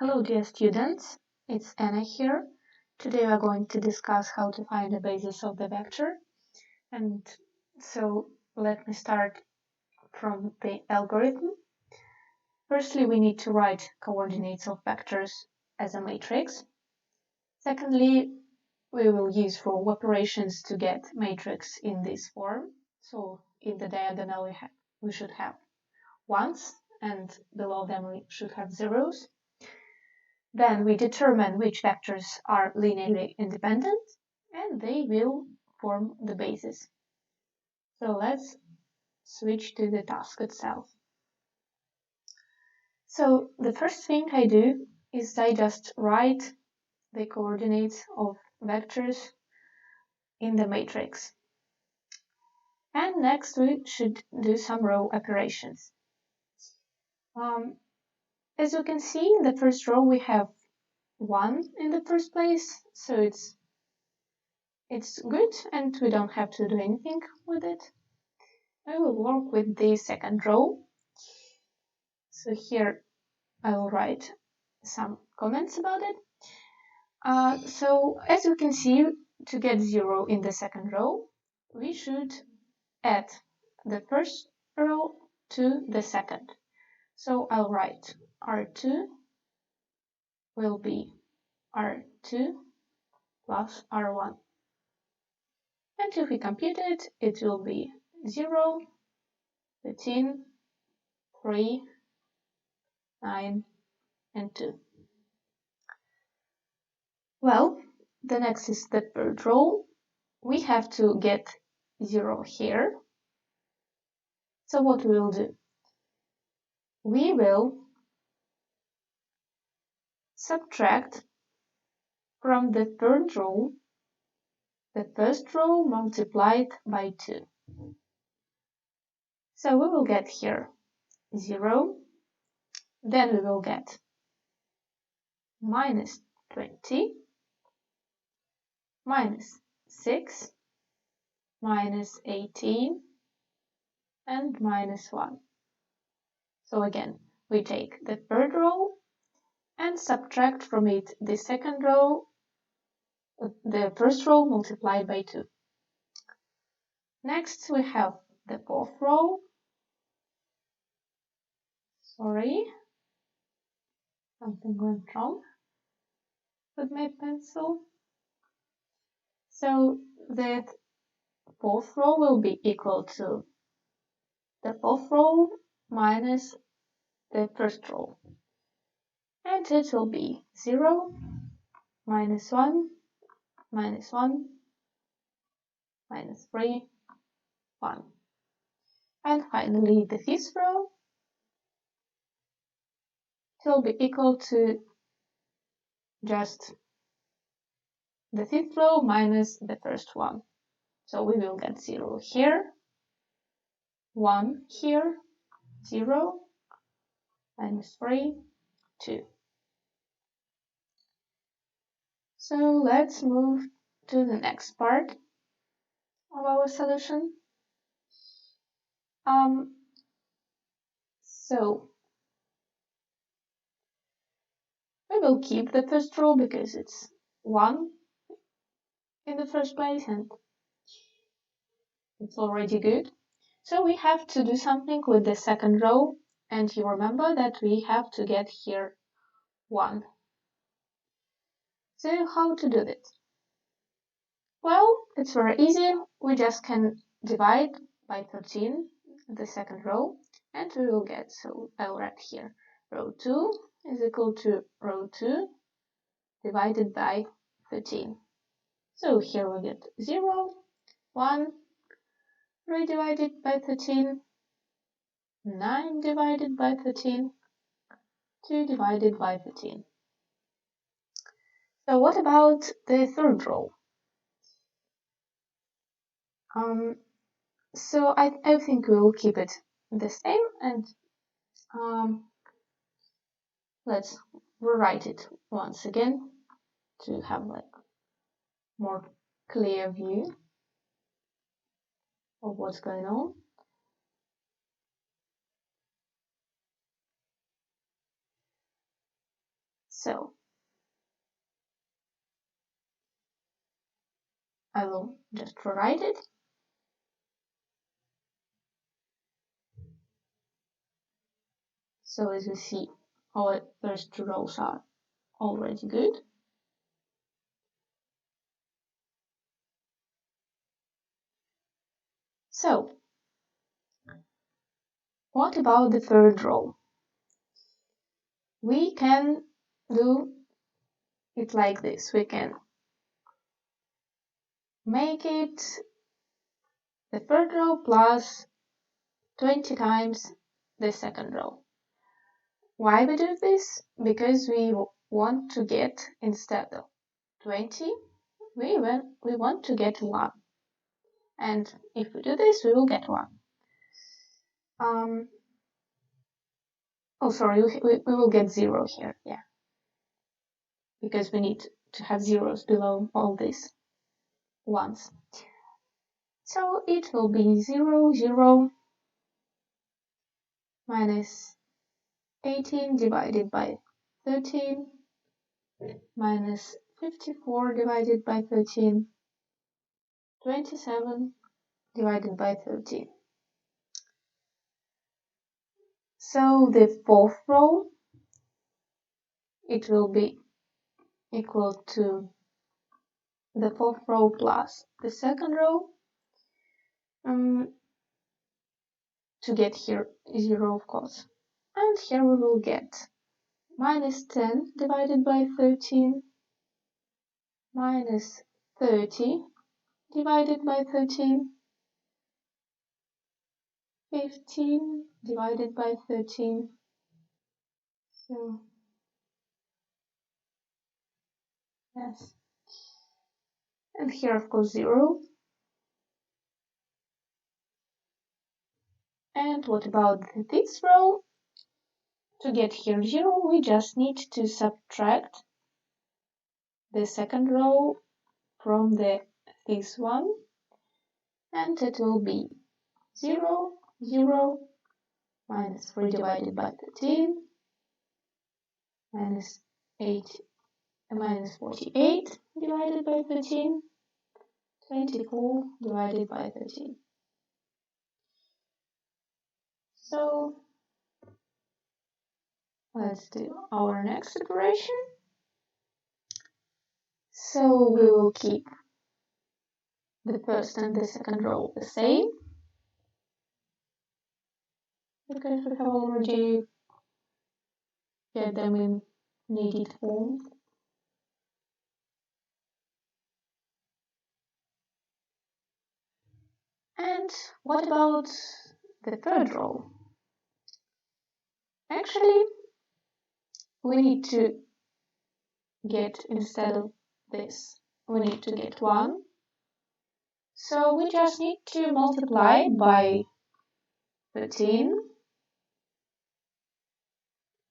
Hello dear students, it's Anna here. Today we are going to discuss how to find the basis of the vector. And so let me start from the algorithm. Firstly, we need to write coordinates of vectors as a matrix. Secondly, we will use for operations to get matrix in this form. So in the diagonal we should have ones, and below them we should have zeros. Then we determine which vectors are linearly independent, and they will form the basis. So let's switch to the task itself. So the first thing I do is I just write the coordinates of vectors in the matrix. And next we should do some row operations. As you can see, in the first row we have 1 in the first place, so it's good and we don't have to do anything with it. I will work with the second row. So here I will write some comments about it. So as you can see, to get 0 in the second row, we should add the first row to the second. So I'll write R2 will be R2 plus R1. And if we compute it, it will be 0, 13, 3, 9, and 2. Well, the next is the third row. We have to get 0 here. So what we will do? We will subtract from the third row the first row multiplied by 2. So we will get here 0, then we will get minus 20, minus 6, minus 18, and minus 1. So again, we take the third row and subtract from it the second row, the first row multiplied by 2. Next, we have the fourth row. Sorry, something went wrong with my pencil. So the fourth row will be equal to the fourth row minus the first row. And it will be 0, minus 1, minus 1, minus 3, 1. And finally, the fifth row will be equal to just the fifth row minus the first one. So we will get 0 here, 1 here, 0, minus 3, 2. So let's move to the next part of our solution. So we will keep the first row because it's 1 in the first place and it's already good. So we have to do something with the second row, and you remember that we have to get here 1. So how to do it? Well, it's very easy. We just can divide by 13 the second row, and we will get, so I'll write here, row 2 is equal to row 2 divided by 13. So here we get 0, 1, 3 divided by 13, 9 divided by 13, 2 divided by 13. So what about the third row? So I think we'll keep it the same, and let's rewrite it once again to have like more clear view of what's going on. So I will just rewrite it. So as you see, our first two rows are already good. So what about the third row? We can do it like this. We can make it the third row plus 20 times the second row. Why we do this? Because we want to get, instead of 20, we want to get 1. And if we do this, we will get 1. Oh, sorry, we will get 0 here, yeah. Because we need to have zeros below all these ones. So it will be 0, 0, minus 18 divided by 13, minus 54 divided by 13, 27 divided by 13. So the fourth row, it will be equal to the fourth row plus the second row. To get here 0, of course. And here we will get minus 10 divided by 13, minus 30 divided by 13, 15 divided by 13. So, yes. And here, of course, 0. And what about this row? To get here 0, we just need to subtract the second row from this one, and it will be 0, 0, minus 3 divided by 13, minus 48 divided by 13, 24 divided by 13. So let's do our next operation. So we will keep the first and the second row the same, because we have already get them in needed form. And what about the third row? Actually, we need to get, instead of this, we need to get 1. So we just need to multiply by 13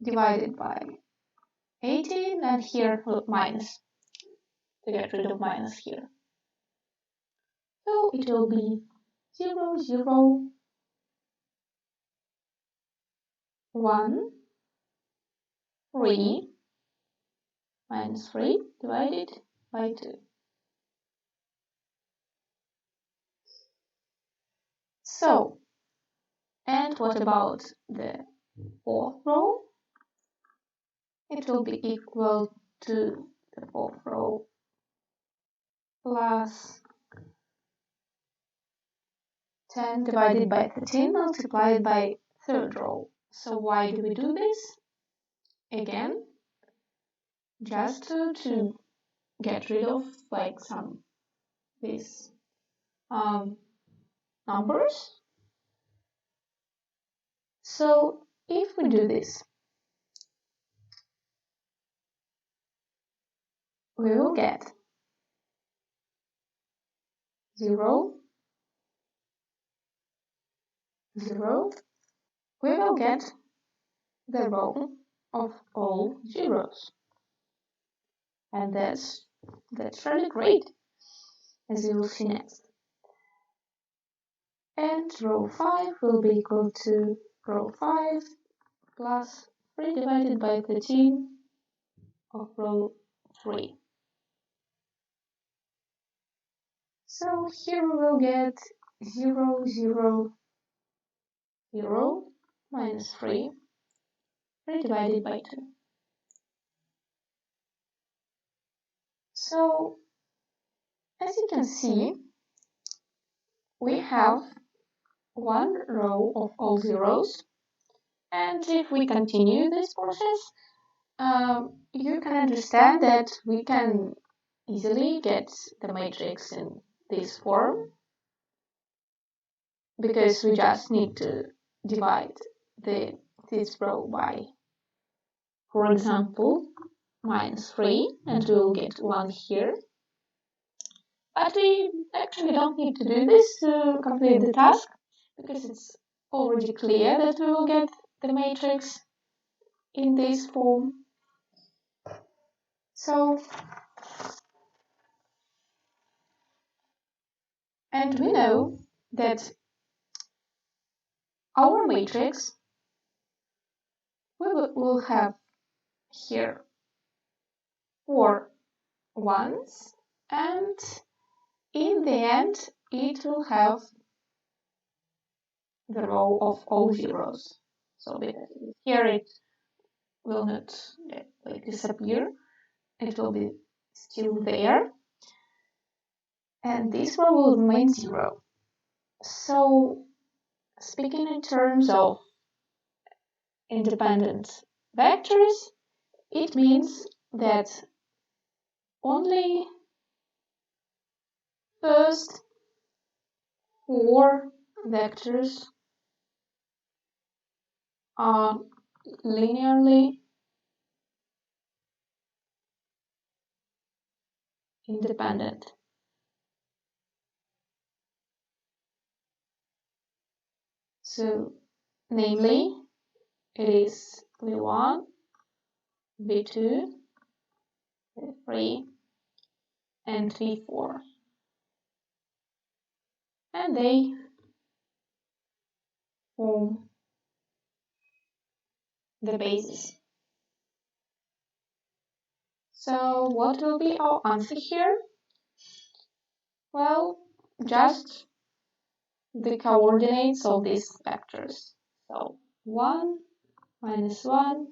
divided by 18, and here minus, to get rid of minus here. So it will be 0, 0, 1, 3, minus 3 divided by 2. So, and what about the fourth row? It will be equal to the fourth row plus 10 divided by 13 multiplied by third row. So why do we do this? Again, just to get rid of like some these numbers. So if we do this, we will get 0, 0. We will get the row of all zeros. And that's really great, as you will see next. And row 5 will be equal to row 5 plus 3 divided by 13 of row 3. So here we will get 0, 0, 0 minus 3 divided by 2. So, as you can see, we have one row of all zeros, and if we continue this process, you can understand that we can easily get the matrix in this form, because we just need to divide this row by, for example, minus 3, and we will get 1 here. But we actually don't need to do this to complete the task, because it's already clear that we will get the matrix in this form. So, and we know that our matrix we will have here 4 ones, and in the end it will have the row of all zeros. So here it will not disappear, it will be still there, and this row will remain 0. So, speaking in terms of independent vectors, it means that only first 4 vectors are linearly independent. So, namely, it is v1, v2, v3, and v4. And they form the basis. So, what will be our answer here? Well, just the coordinates of these vectors. So 1, minus 1,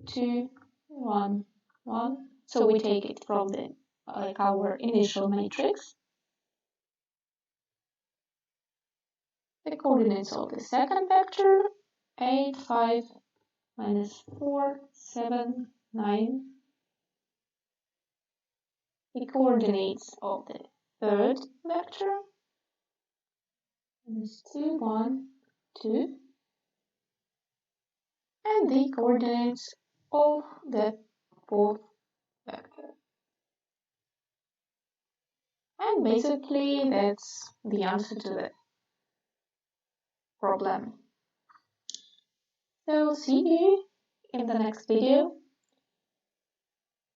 2, 1, 1. So we take it from the our initial matrix. The coordinates of the second vector, 8, 5, minus 4, 7, 9. The coordinates of the third vector, minus 2, 1, 2. And the coordinates of the fourth vector. And basically that's the answer to the problem. So see you in the next video.